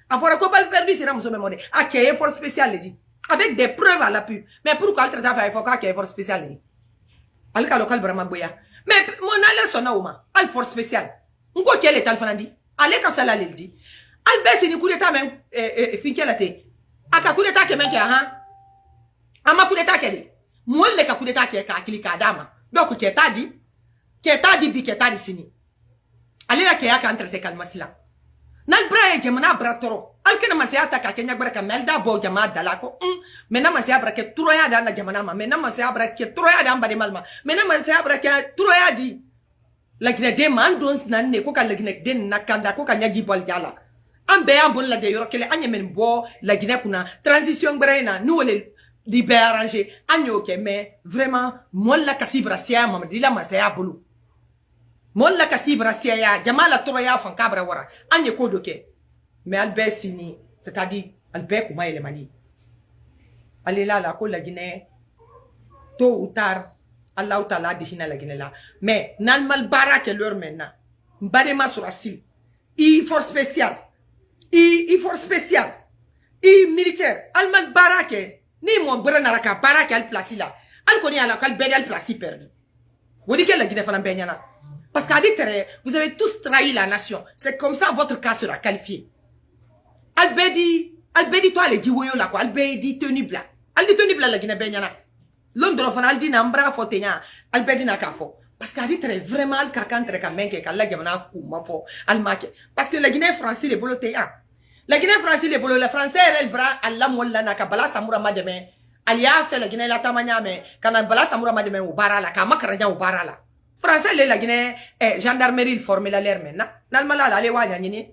S3: Afora ko bal permis sera mso memode. Akeye force spéciale di. Avec des preuves à l'appui. Mais pourquoi al ta fa ko akeye force spéciale di? Al ka local brama boya. Mais mon ala sona uma. Al force spéciale. Nko kele tal fanandi. Ale kan sala le di. Al besi ni coup d'état même finke la te. Aka coup d'état ke men ke ha. Ama coup d'état ke di. Mo le ka coup d'état ke ka akili ka dama. Donc ke ta di. Keta di bi keta di sini. Ale la ke ya ka entre te kalmasila. Nal bra jamana bratoro. Al kana masya ta ka kenya bra ka melda bo jama dalako. Mena masya bra ke turoya da na jamana ma. Mena masya bra ke turoya da mbade malma. Mena masya bra ke turoya di. La Guinée de man dons nan ne ko ka la Guinée den nakanda ko ka nyagi bol jala. Ambe ambon la de yoro kele anye men bo la Guinée kuna transition braina nous le libé arrangé anyo ke mais vraiment mon la kasibra sia mamadi la masya bulu. Mon la kasibra sia ya jamala toroya fan kabra wara anye ko doke mais albe sini c'est-à-dire albe kuma ele mani alela la ko la Guinée tôt ou tard Allah Ta'ala dihina la Guinée là mais nan mal baraka leur maintenant mbarema sur asil force spéciale force spéciale militaire alman barake ni mo brana raka baraka al place là al koni ala kal bedal place perdu wodi que la Guinée fana benyana parce qu'à dit vous avez tous trahi la nation c'est comme ça votre cas sera qualifié albedi toi le diwoyo la ko albedi tenu blanc la Guinée benyana Londres fana aldi nambra fotenya albedi na kafo parce qu'à dit vraiment al kakantre ka menke kala jamana ku mafo almake parce que la Guinée français le boloteya la Guinée français le bolo le français el bra alla molla na ka bala samura mademe alia fait la Guinée la tamanya me kana bala samura mademe u barala ka makaranya u barala français le la Guinée gendarmerie formé la l'air maintenant nalmala la le wanya nyini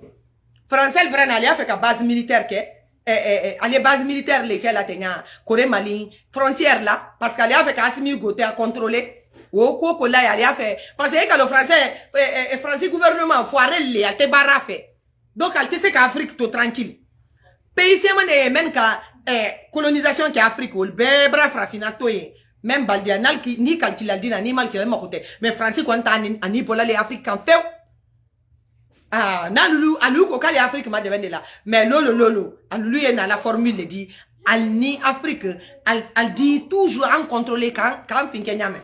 S3: français el bra na alia fait ka base militaire ke les bases militaires lesquelles la tenya Corée Mali frontière là parce qu'elle a fait qu'Assimi Goté à contrôler au coco là elle a fait parce que le français gouvernement foiré les a te barrafé donc elle sait qu'Afrique tout tranquille pays c'est même qu'à colonisation qui Afrique ou le bébra frafinato même baldianal qui ni calcul a dit animal qui est mon côté mais français quand ani pour les Afrique quand fait na lulu alu ko kali Afrique ma devende là mais lolo alu est dans la formule dit al ni Afrique al dit toujours en contrôler quand finkenyame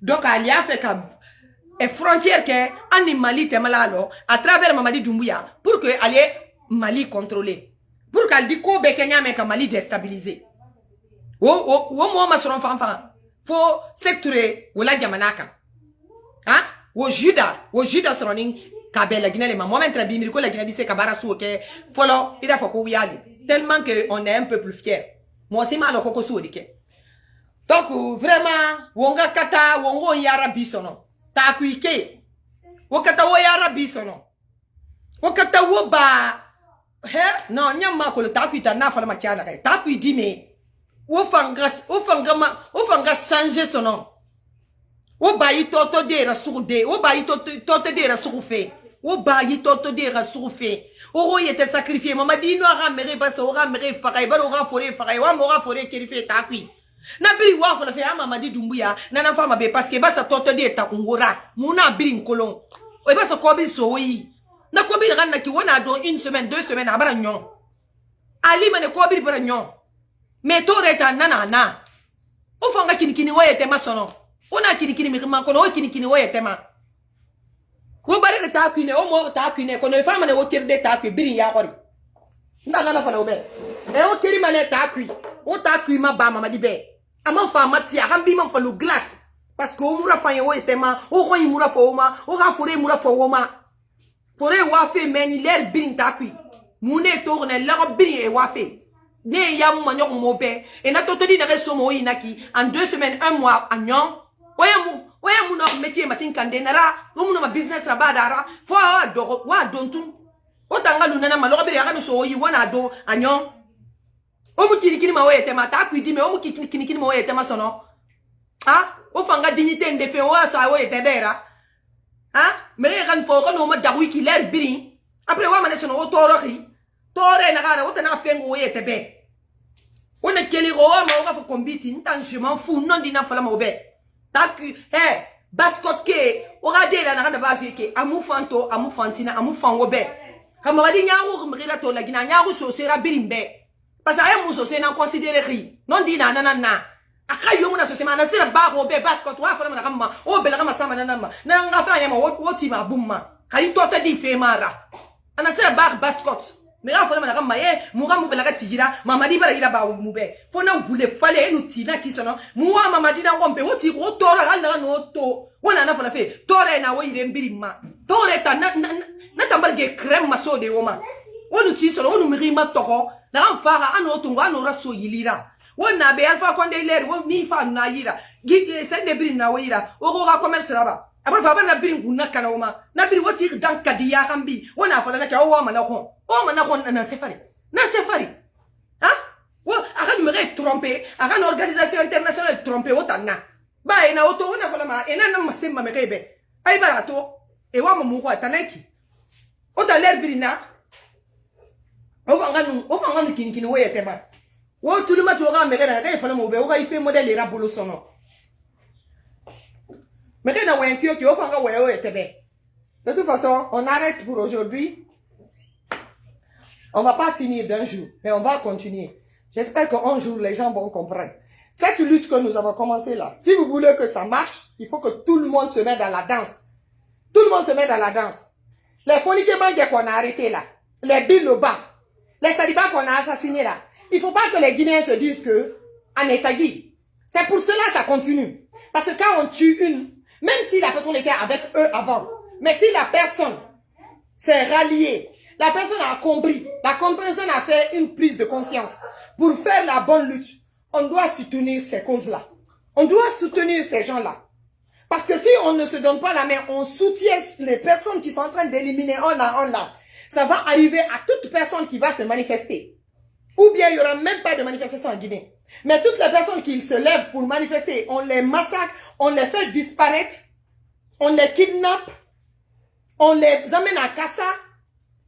S3: donc ali a fait que frontière que animali te malalo à travers Mamadi Doumbouya pour que ali Mali contrôler pour qu'al dit ko be kenyame ka Mali déstabiliser wo mo ma soron fanfan fo secteur wala jamanaka wo juda soroning Kabel la Guinée les mamans maintenant bimir ko la Guinée dit c'est kabara sou ok follow il a faut ko yali tellement que on est un peu plus fier Moi, c'est mal au coco soudike. Donc, vraiment, wonga kata, wongo yara bisono. Ta kuike. Wakata wo yara bisono. Wakata wo ba. He? Non, nyama ko le ta kuita na fala makiana kai. Ta kui dime. Wo fanga changer son nom. Wo ba yi toto de ra surude. Wo ba yi toto de ra surufe. Wo ba yi toto de ra surufe. Oro yete sacrifié. Mama di no ara mere basa ora mere fakai ba ora fore fakai wa mora fore kerife ta kui. Na biri wa fo la fe ama di dumbuya na na fama be parce que basa toto de ta ungora. Muna biri nkolon. O basa ko bi so yi. Na ko bi ran na ki wona do une semaine, 2 semaines abara nyon. Ali mane ko bi bara nyon. Mais to reta nana na. O fanga kinikini wa yetema sono. Ona kinikini mi kono o kinikini wa yetema. Wo bare ta kuine o mo ta kuine kono fama ne wo kirde ta ku biri ya kori. Ndaga na fana obe. E o kiri mane ta ku. O ta ku ma ba mama di be. Ama fama ti akambi ma falu glace. Parce que o mura fa yo yetema, o ko yimura fo ma, o ga fore mura fo ma. Fore wa fe meni ler biri ta ku. Mune to ne la biri e wa fe. Ne ya mu manyo mo be. E na to di na reso mo inaki en 2 semaines, 1 mois agnon. Oya mu no métier matin kande nara, o mu no ma business rabadara, fo wa dontu. O tanga luna na malo biri aka no so yi wana do agnon. O mu kini ma oye tema ta ku di me o mu kini ma oye tema sono. Ah, o fanga dignité nde fe o sa oye tedera. Ah, mere kan fo kan o ma dawi ki ler biri. Après wa mané sono o toroki. Tore na gara o tana fengo oye tebe. On a quel héros, mais on va faire combiner. Je m'en fous, non, dina fala maube. Tac, hey, bascot ke, ora de la nana ba fike, amu fanto, amu fantina, amu fangobe. Kamara di nyaru mrira to la gina nyaru so sera birimbe. Parce que amu so sena considérer ri. Non dina nana. Aka yo muna so sema na sera ba robe bascot wa fala na kama. O bela kama sama nana ma. Na ngafa yama woti ma bumma. Kayi to di fe mara. Ana sera ba bascot. Mais là, il faut que maye moura mu belaga tigira mamadi bara ira ba mube fona gule fale enu tina kisono muwa mamadi na ngombe woti ko tora hala no to wona na fona fe tore na wo ire mbiri ma tore ta na tambalge crème maso de woma wonu ti solo wonu mirima toko na amfara ano tungo ano raso yilira wona be alfa konde ler wo ni fa na yira gi se de biri na wo yira wo ko ga commerce raba après fa na biri nguna kana woma na biri woti dan kadiya kambi wona fala na ka wo ma na ko o mana ko na sefari hein wo aka numere tromper aka une organisation internationale tromper otanga ba ina oto wona fala ma ina na masemba mekebe ay barato e wa mu ko tanaki o ta ler birina o fanga nu kinikini wo yetema wo tuluma to ga mekena na fala mo be o ga ife modèle ra bolo sono mekena wa enkyo ki o fanga wo yetebe. De toute façon, on arrête pour aujourd'hui. On va pas finir d'un jour, mais on va continuer. J'espère qu'un jour, les gens vont comprendre. Cette lutte que nous avons commencé là, si vous voulez que ça marche, il faut que tout le monde se mette dans la danse. Tout le monde se met dans la danse. Les foniquements qu'on a arrêtés là, les bilobas, les salibas qu'on a assassinés là, il faut pas que les Guinéens se disent que, en Étagui. C'est pour cela que ça continue. Parce que quand on tue une, même si la personne était avec eux avant, mais si la personne s'est ralliée, la personne a compris, la personne a fait une prise de conscience. Pour faire la bonne lutte, on doit soutenir ces causes-là. On doit soutenir ces gens-là. Parce que si on ne se donne pas la main, on soutient les personnes qui sont en train d'éliminer un là. Ça va arriver à toute personne qui va se manifester. Ou bien il n'y aura même pas de manifestation en Guinée. Mais toutes les personnes qui se lèvent pour manifester, on les massacre, on les fait disparaître, on les kidnappe, on les amène à Kassa.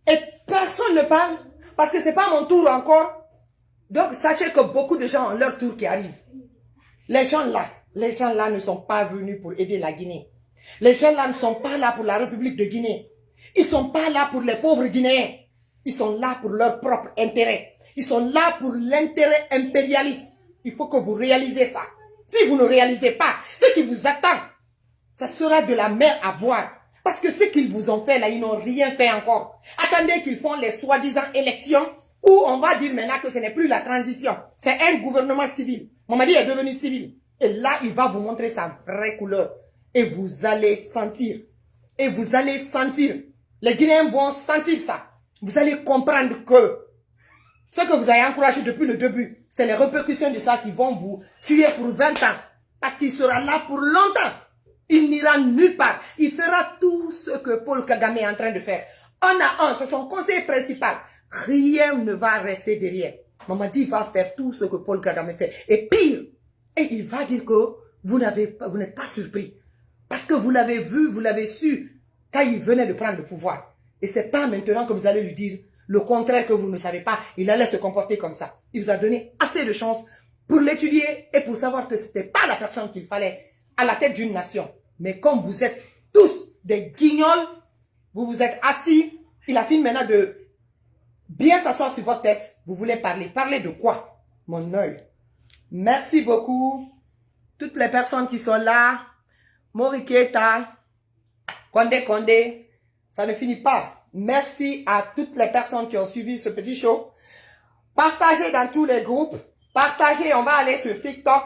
S3: Et personne ne parle, parce que c'est pas mon tour encore. Donc, sachez que beaucoup de gens ont leur tour qui arrive. Les gens là ne sont pas venus pour aider la Guinée. Les gens là ne sont pas là pour la République de Guinée. Ils sont pas là pour les pauvres Guinéens. Ils sont là pour leur propre intérêt. Ils sont là pour l'intérêt impérialiste. Il faut que vous réalisez ça. Si vous ne réalisez pas, ce qui vous attend, ça sera de la mer à boire. Parce que ce qu'ils vous ont fait là, ils n'ont rien fait encore. Attendez qu'ils font les soi-disant élections où on va dire maintenant que ce n'est plus la transition. C'est un gouvernement civil. Mamadi est devenu civil. Et là, il va vous montrer sa vraie couleur. Et vous allez sentir. Et vous allez sentir. Les Guinéens vont sentir ça. Vous allez comprendre que Ce que vous avez encouragé depuis le début, c'est les répercussions de ça qui vont vous tuer pour 20 ans. Parce qu'il sera là pour longtemps. Il n'ira nulle part. Il fera tout ce que Paul Kagame est en train de faire. Un à un, c'est son conseil principal. Rien ne va rester derrière. Mamadi va faire tout ce que Paul Kagame fait. Et pire, et il va dire que vous n'êtes pas surpris. Parce que vous l'avez vu, vous l'avez su quand il venait de prendre le pouvoir. Et c'est pas maintenant que vous allez lui dire le contraire que vous ne savez pas. Il allait se comporter comme ça. Il vous a donné assez de chance pour l'étudier et pour savoir que c'était pas la personne qu'il fallait à la tête d'une nation. Mais comme vous êtes tous des guignols, vous vous êtes assis, il a fini maintenant de bien s'asseoir sur votre tête. Vous voulez parler. Parler de quoi? Mon œil. Merci beaucoup. Toutes les personnes qui sont là. Moriketa. Condé. Ça ne finit pas. Merci à toutes les personnes qui ont suivi ce petit show. Partagez dans tous les groupes. Partagez. On va aller sur TikTok.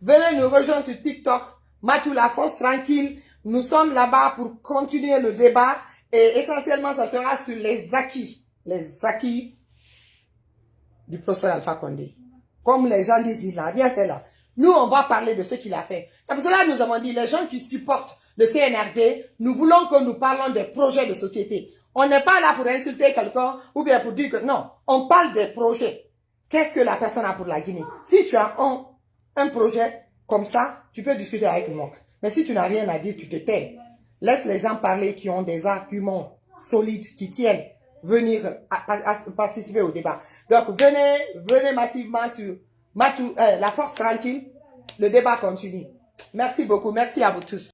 S3: Venez nous rejoindre sur TikTok. Matou la force tranquille. Nous sommes là-bas pour continuer le débat. Et essentiellement, ça sera sur les acquis. Les acquis du professeur Alpha Condé. Comme les gens disent, il n'a rien fait là. Nous, on va parler de ce qu'il a fait. C'est pour cela que nous avons dit, les gens qui supportent le CNRD, nous voulons que nous parlons des projets de société. On n'est pas là pour insulter quelqu'un ou bien pour dire que non. On parle des projets. Qu'est-ce que la personne a pour la Guinée? Si tu as un projet comme ça, tu peux discuter avec moi. Mais si tu n'as rien à dire, tu te tais. Laisse les gens parler qui ont des arguments solides, qui tiennent, venir à participer au débat. Donc, venez massivement sur la force tranquille. Le débat continue. Merci beaucoup. Merci à vous tous.